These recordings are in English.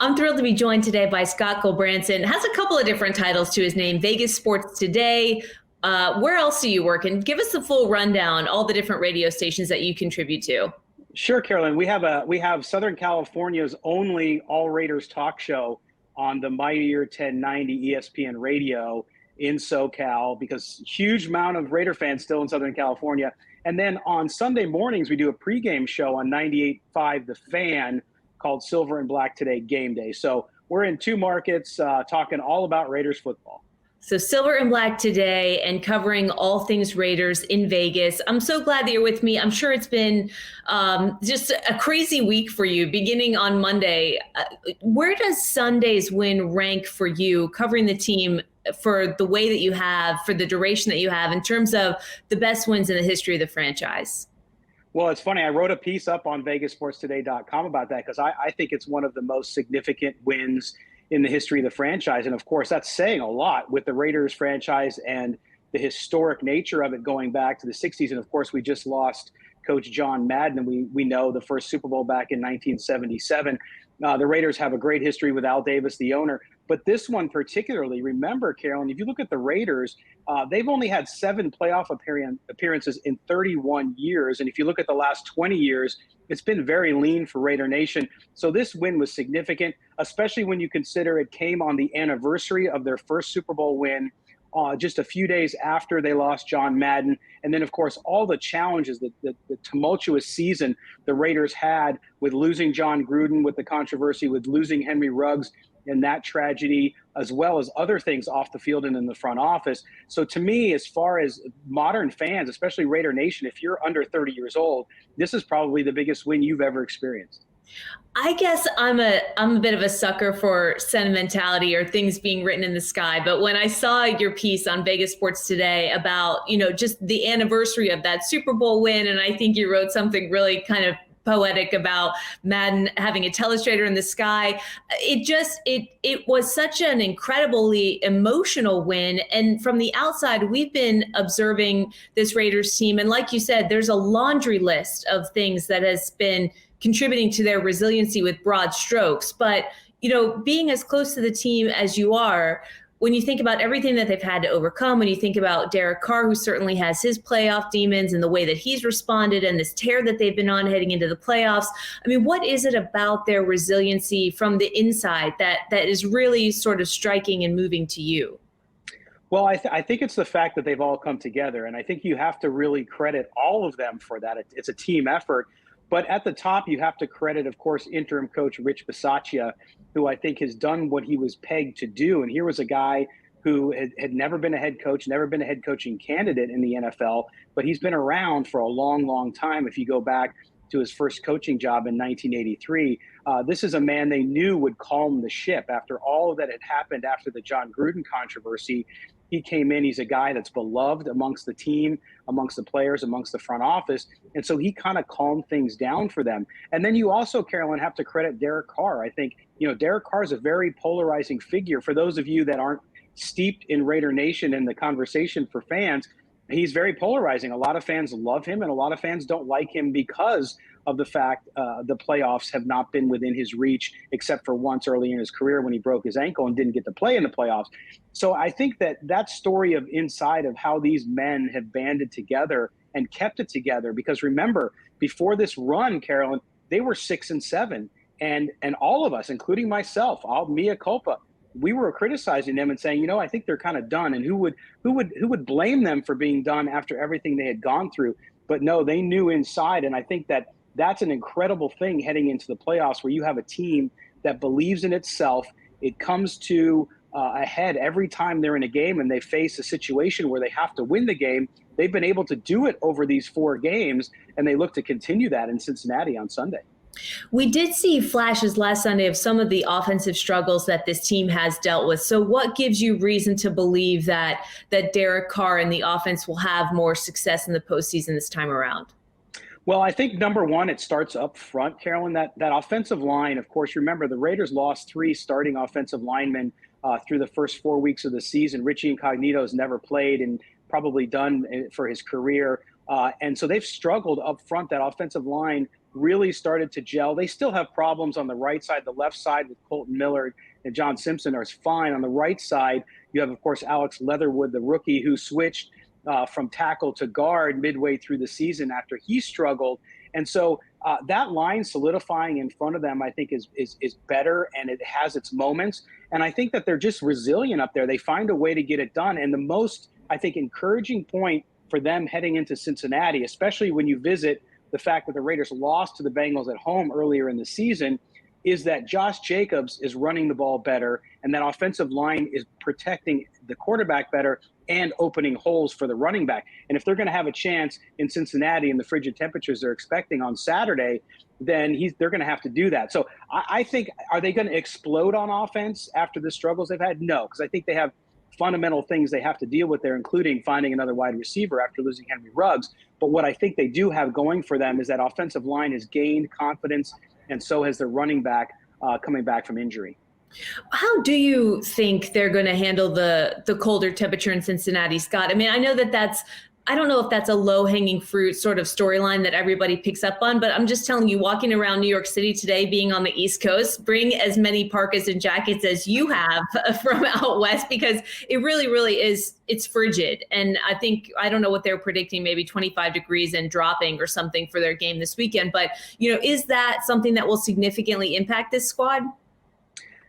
I'm thrilled to be joined today by Scott Gulbransen. Has a couple of different titles to his name: Vegas Sports Today. Where else do you work? And give us the full rundown, all the different radio stations that you contribute to. Sure, Carolyn. We have Southern California's only all Raiders talk show on the Mightier 1090 ESPN radio in SoCal, because huge amount of Raider fans still in Southern California. And then on Sunday mornings, we do a pregame show on 98.5 The Fan called Silver and Black Today Game Day. So we're in two markets talking all about Raiders football. So Silver and Black Today and covering all things Raiders in Vegas. I'm so glad that you're with me. I'm sure it's been just a crazy week for you beginning on Monday. Where does Sunday's win rank for you covering the team for the way that you have, for the duration that you have, in terms of the best wins in the history of the franchise? Well, it's funny. I wrote a piece up on VegasSportsToday.com about that because I think it's one of the most significant wins in the history of the franchise. And of course, that's saying a lot with the Raiders franchise and the historic nature of it going back to the 60s. And of course, we just lost Coach John Madden, and we know the first Super Bowl back in 1977. The Raiders have a great history with Al Davis, the owner. But this one particularly, remember, Carolyn, if you look at the Raiders, they've only had 7 playoff appearances in 31 years. And if you look at the last 20 years, it's been very lean for Raider Nation. So this win was significant, especially when you consider it came on the anniversary of their first Super Bowl win, just a few days after they lost John Madden. And then, of course, all the challenges, the tumultuous season the Raiders had with losing John Gruden, with the controversy, with losing Henry Ruggs and that tragedy, as well as other things off the field and in the front office. So to me, as far as modern fans, especially Raider Nation, if you're under 30 years old, this is probably the biggest win you've ever experienced. I guess I'm a bit of a sucker for sentimentality or things being written in the sky. But when I saw your piece on Vegas Sports Today about, just the anniversary of that Super Bowl win, and I think you wrote something really kind of poetic about Madden having a telestrator in the sky. It was such an incredibly emotional win. And from the outside, we've been observing this Raiders team. And like you said, there's a laundry list of things that has been contributing to their resiliency with broad strokes. But, being as close to the team as you are, when you think about everything that they've had to overcome, when you think about Derek Carr, who certainly has his playoff demons and the way that he's responded and this tear that they've been on heading into the playoffs, I mean, what is it about their resiliency from the inside that is really sort of striking and moving to you? Well, I think it's the fact that they've all come together, and I think you have to really credit all of them for that. It's a team effort. But at the top, you have to credit, of course, interim coach Rich Bisaccia, who I think has done what he was pegged to do. And here was a guy who had never been a head coach, never been a head coaching candidate in the NFL, but he's been around for a long, long time. If you go back to his first coaching job in 1983, this is a man they knew would calm the ship after all that had happened after the John Gruden controversy. He came in, he's a guy that's beloved amongst the team, amongst the players, amongst the front office. And so he kind of calmed things down for them. And then you also, Carolyn, have to credit Derek Carr. I think, Derek Carr is a very polarizing figure. For those of you that aren't steeped in Raider Nation and the conversation for fans, he's very polarizing. A lot of fans love him and a lot of fans don't like him because of the fact the playoffs have not been within his reach, except for once early in his career when he broke his ankle and didn't get to play in the playoffs. So I think that story of inside of how these men have banded together and kept it together, because remember, before this run, Carolyn, they were 6-7, and all of us, including myself, mea culpa, we were criticizing them and saying, I think they're kind of done. And who would blame them for being done after everything they had gone through? But no, they knew inside. And I think that's an incredible thing heading into the playoffs, where you have a team that believes in itself. It comes to a head every time they're in a game and they face a situation where they have to win the game. They've been able to do it over these 4 games, and they look to continue that in Cincinnati on Sunday. We did see flashes last Sunday of some of the offensive struggles that this team has dealt with. So what gives you reason to believe that Derek Carr and the offense will have more success in the postseason this time around? Well, I think number one, it starts up front, Carolyn. That offensive line, of course, remember the Raiders lost 3 starting offensive linemen through the first 4 weeks of the season. Richie Incognito's never played and probably done for his career. And so they've struggled up front. That offensive line really started to gel. They still have problems on the right side. The left side with Colton Miller and John Simpson are fine. On the right side, you have, of course, Alex Leatherwood, the rookie, who switched from tackle to guard midway through the season after he struggled. And so that line solidifying in front of them, I think, is better, and it has its moments. And I think that they're just resilient up there. They find a way to get it done. And the most, I think, encouraging point for them heading into Cincinnati, especially when you visit the fact that the Raiders lost to the Bengals at home earlier in the season, is that Josh Jacobs is running the ball better, and that offensive line is protecting the quarterback better and opening holes for the running back. And if they're going to have a chance in Cincinnati in the frigid temperatures they're expecting on Saturday, then they're going to have to do that. So I think, are they going to explode on offense after the struggles they've had? No, because I think they have fundamental things they have to deal with there, including finding another wide receiver after losing Henry Ruggs. But what I think they do have going for them is that offensive line has gained confidence, and so has their running back coming back from injury. How do you think they're going to handle the colder temperature in Cincinnati, Scott? I mean, I know I don't know if that's a low-hanging fruit sort of storyline that everybody picks up on, but I'm just telling you, walking around New York City today, being on the East Coast, bring as many parkas and jackets as you have from out west, because it really, really is, it's frigid. And I don't know what they're predicting, maybe 25 degrees and dropping or something for their game this weekend. But, is that something that will significantly impact this squad?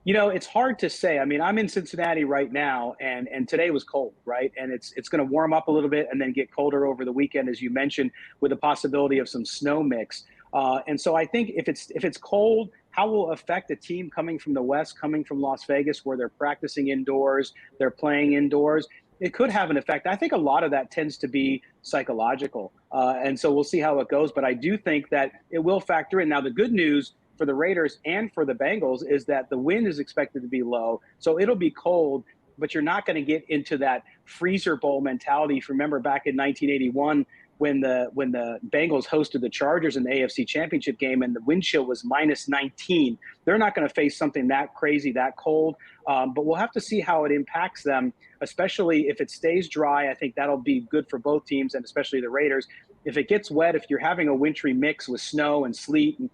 It's hard to say. I mean, I'm in Cincinnati right now, and today was cold, right? And it's going to warm up a little bit and then get colder over the weekend, as you mentioned, with the possibility of some snow mix. And so I think if it's cold, how will it affect a team coming from the West, coming from Las Vegas, where they're practicing indoors, they're playing indoors? It could have an effect. I think a lot of that tends to be psychological. And so we'll see how it goes. But I do think that it will factor in. Now, the good news for the Raiders and for the Bengals is that the wind is expected to be low. So it'll be cold, but you're not going to get into that freezer bowl mentality. If you remember back in 1981, when the Bengals hosted the Chargers in the AFC Championship game and the wind chill was -19, they're not going to face something that crazy, that cold. But we'll have to see how it impacts them, especially if it stays dry. I think that'll be good for both teams, and especially the Raiders. If it gets wet, if you're having a wintry mix with snow and sleet, and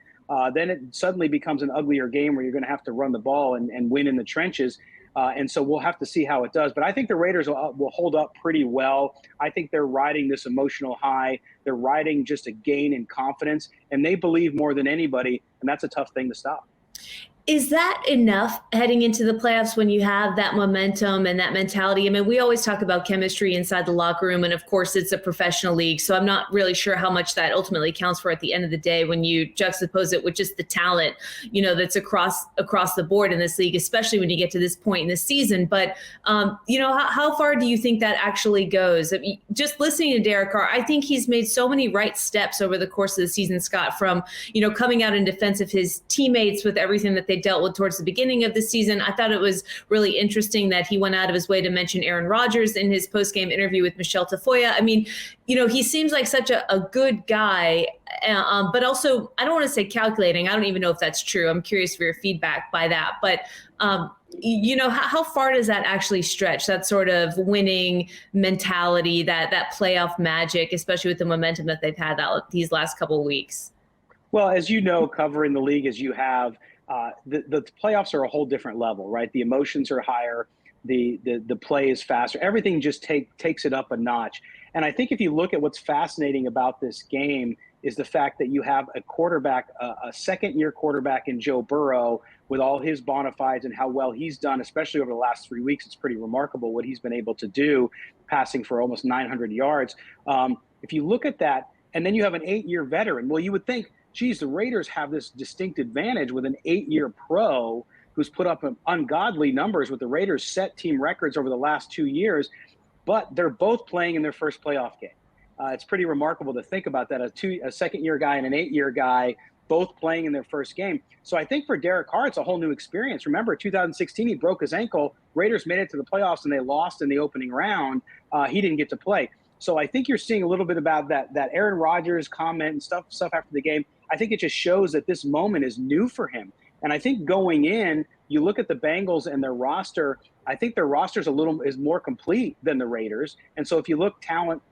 then it suddenly becomes an uglier game where you're going to have to run the ball and win in the trenches. And so we'll have to see how it does. But I think the Raiders will hold up pretty well. I think they're riding this emotional high. They're riding just a gain in confidence, and they believe more than anybody, and that's a tough thing to stop. Is that enough heading into the playoffs when you have that momentum and that mentality? I mean, we always talk about chemistry inside the locker room, and of course it's a professional league, so I'm not really sure how much that ultimately counts for at the end of the day when you juxtapose it with just the talent, that's across the board in this league, especially when you get to this point in the season. But, how far do you think that actually goes? I mean, just listening to Derek Carr, I think he's made so many right steps over the course of the season, Scott, from, coming out in defense of his teammates with everything that they dealt with towards the beginning of the season. I thought it was really interesting that he went out of his way to mention Aaron Rodgers in his post-game interview with Michelle Tafoya. I mean, he seems like such a good guy, but also, I don't want to say calculating. I don't even know if that's true. I'm curious for your feedback by that. But, how far does that actually stretch, that sort of winning mentality, that playoff magic, especially with the momentum that they've had these last couple of weeks? Well, as you know, covering the league as you have, the playoffs are a whole different level, right? The emotions are higher, the play is faster. Everything just takes it up a notch. And I think if you look at what's fascinating about this game is the fact that you have a quarterback, a second-year quarterback in Joe Burrow, with all his bona fides and how well he's done, especially over the last 3 weeks. It's pretty remarkable what he's been able to do, passing for almost 900 yards. If you look at that, and then you have an 8-year veteran, well, you would think, geez, the Raiders have this distinct advantage with an 8-year pro who's put up ungodly numbers with the Raiders, set team records over the last 2 years, but they're both playing in their first playoff game. It's pretty remarkable to think about that, a second-year guy and an 8-year guy both playing in their first game. So I think for Derek Carr, it's a whole new experience. Remember, 2016, he broke his ankle. Raiders made it to the playoffs, and they lost in the opening round. He didn't get to play. So I think you're seeing a little bit about that Aaron Rodgers comment and stuff after the game. I think it just shows that this moment is new for him. And I think going in, you look at the Bengals and their roster, I think their roster is more complete than the Raiders. And so if you look talent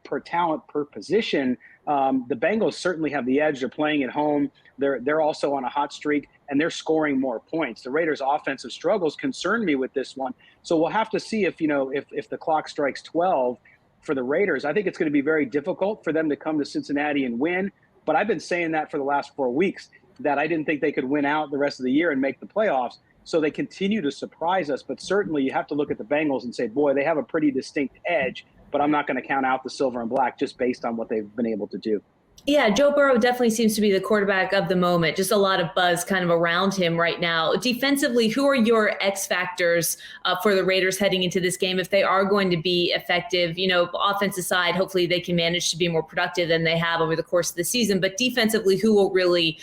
per talent per position, the Bengals certainly have the edge. They're playing at home. They're also on a hot streak, and they're scoring more points. The Raiders' offensive struggles concern me with this one. So we'll have to see if the clock strikes 12 for the Raiders. I think it's going to be very difficult for them to come to Cincinnati and win. But I've been saying that for the last 4 weeks, that I didn't think they could win out the rest of the year and make the playoffs. So they continue to surprise us. But certainly you have to look at the Bengals and say, boy, they have a pretty distinct edge. But I'm not going to count out the silver and black just based on what they've been able to do. Yeah, Joe Burrow definitely seems to be the quarterback of the moment. Just a lot of buzz kind of around him right now. Defensively, who are your X factors for the Raiders heading into this game if they are going to be effective? Offensive side, hopefully they can manage to be more productive than they have over the course of the season. But defensively, who will really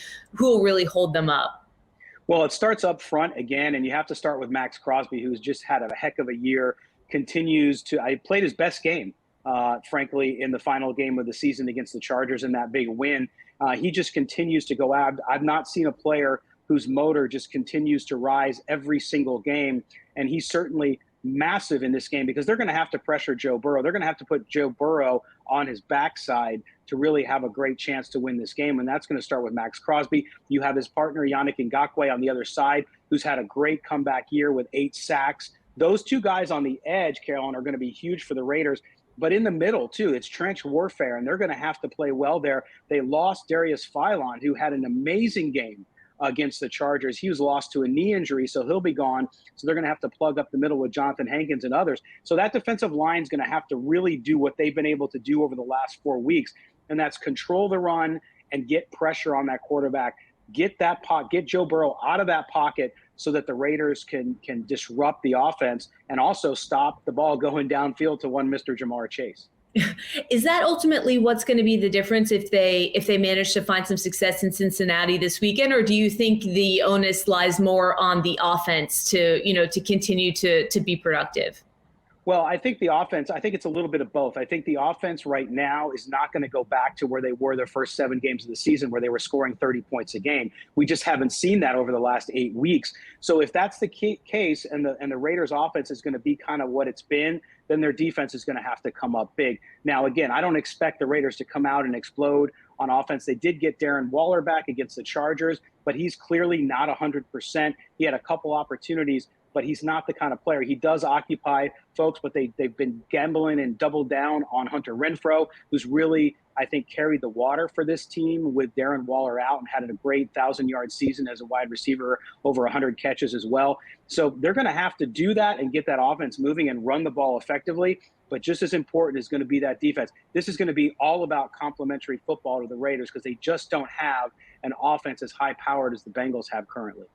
hold them up? Well, it starts up front again, and you have to start with Max Crosby, who's just had a heck of a year. I played his best game. Frankly, in the final game of the season against the Chargers in that big win. He just continues to go out. I've not seen a player whose motor just continues to rise every single game. And he's certainly massive in this game because they're going to have to pressure Joe Burrow. They're going to have to put Joe Burrow on his backside to really have a great chance to win this game. And that's going to start with Max Crosby. You have his partner, Yannick Ngakoue, on the other side, who's had a great comeback year with 8 sacks. Those two guys on the edge, Carolyn, are going to be huge for the Raiders. But in the middle, too, it's trench warfare, and they're going to have to play well there. They lost Darius Philon, who had an amazing game against the Chargers. He was lost to a knee injury, so he'll be gone. So they're going to have to plug up the middle with Jonathan Hankins and others. So that defensive line is going to have to really do what they've been able to do over the last 4 weeks, and that's control the run and get pressure on that quarterback. Get Joe Burrow out of that pocket so that the Raiders can disrupt the offense and also stop the ball going downfield to one Mr. Jamar Chase. Is that ultimately what's going to be the difference if they manage to find some success in Cincinnati this weekend, or do you think the onus lies more on the offense to continue to be productive? Well, I think it's a little bit of both. I think the offense right now is not going to go back to where they were their first 7 games of the season where they were scoring 30 points a game. We just haven't seen that over the last 8 weeks. So if that's the case and the Raiders offense is going to be kind of what it's been, then their defense is going to have to come up big. Now, again, I don't expect the Raiders to come out and explode on offense. They did get Darren Waller back against the Chargers, but he's clearly not 100%. He had a couple opportunities, but he's not the kind of player. He does occupy folks, but they've been gambling and doubled down on Hunter Renfrow, who's really, I think, carried the water for this team with Darren Waller out and had a great 1,000-yard season as a wide receiver, over 100 catches as well. So they're going to have to do that and get that offense moving and run the ball effectively. But just as important is going to be that defense. This is going to be all about complementary football to the Raiders because they just don't have an offense as high-powered as the Bengals have currently.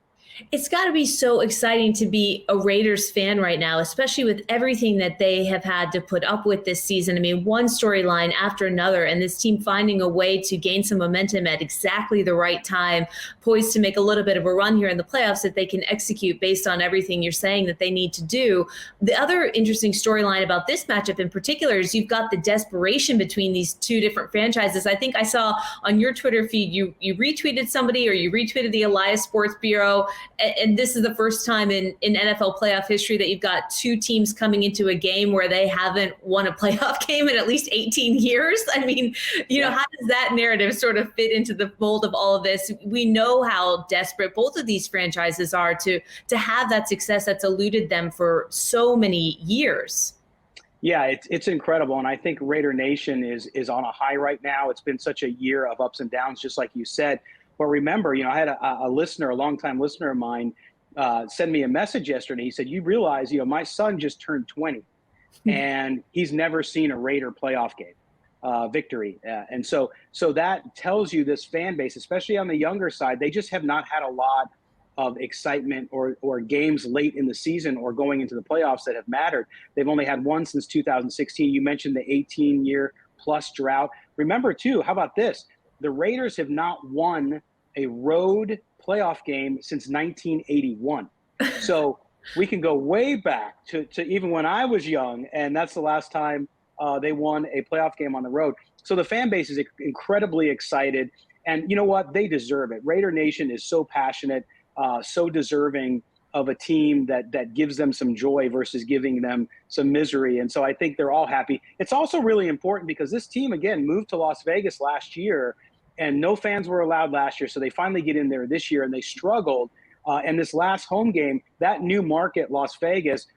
It's got to be so exciting to be a Raiders fan right now, especially with everything that they have had to put up with this season. I mean, one storyline after another, and this team finding a way to gain some momentum at exactly the right time, poised to make a little bit of a run here in the playoffs that they can execute based on everything you're saying that they need to do. The other interesting storyline about this matchup in particular is you've got the desperation between these two different franchises. I think I saw on your Twitter feed, you retweeted somebody or you retweeted the Elias Sports Bureau. And this is the first time in NFL playoff history that you've got 2 teams coming into a game where they haven't won a playoff game in at least 18 years. I mean, how does that narrative sort of fit into the fold of all of this? We know how desperate both of these franchises are to have that success that's eluded them for so many years. Yeah, it's incredible. And I think Raider Nation is on a high right now. It's been such a year of ups and downs, just like you said. But remember, I had a longtime listener of mine, send me a message yesterday. He said, you realize, my son just turned 20 and he's never seen a Raider playoff game victory. And so that tells you this fan base, especially on the younger side, they just have not had a lot of excitement or games late in the season or going into the playoffs that have mattered. They've only had one since 2016. You mentioned the 18-year plus drought. Remember, too, how about this? The Raiders have not won a road playoff game since 1981. So we can go way back to even when I was young, and that's the last time they won a playoff game on the road. So the fan base is incredibly excited, and you know what? They deserve it. Raider Nation is so passionate, so deserving of a team that gives them some joy versus giving them some misery. And so I think they're all happy. It's also really important because this team, again, moved to Las Vegas last year, and no fans were allowed last year. So they finally get in there this year, and they struggled. And this last home game, that new market, Las Vegas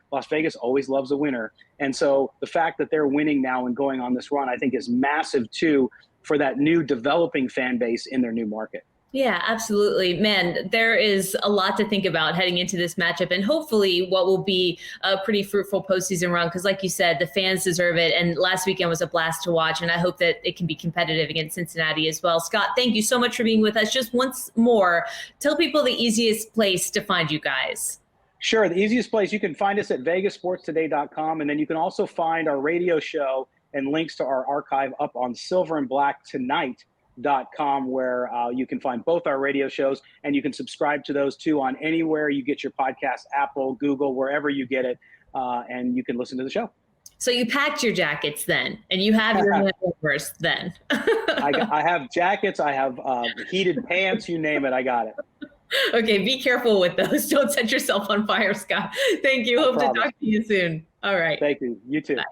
always loves a winner. And so the fact that they're winning now and going on this run, I think is massive too for that new developing fan base in their new market. Yeah, absolutely. Man, there is a lot to think about heading into this matchup, and hopefully what will be a pretty fruitful postseason run, because like you said, the fans deserve it. And last weekend was a blast to watch, and I hope that it can be competitive against Cincinnati as well. Scott, thank you so much for being with us. Just once more, tell people the easiest place to find you guys. Sure. The easiest place, you can find us at vegasportstoday.com, and then you can also find our radio show and links to our archive up on silverandblacktonight.com, where you can find both our radio shows, and you can subscribe to those too on anywhere you get your podcast, Apple, Google, wherever you get it, and you can listen to the show. So you packed your jackets then, and you have your handovers then. I have jackets, I have heated pants, you name it, I got it. Okay, be careful with those. Don't set yourself on fire, Scott. Thank you. Hope to talk to you soon. All right. Thank you. You too. Bye.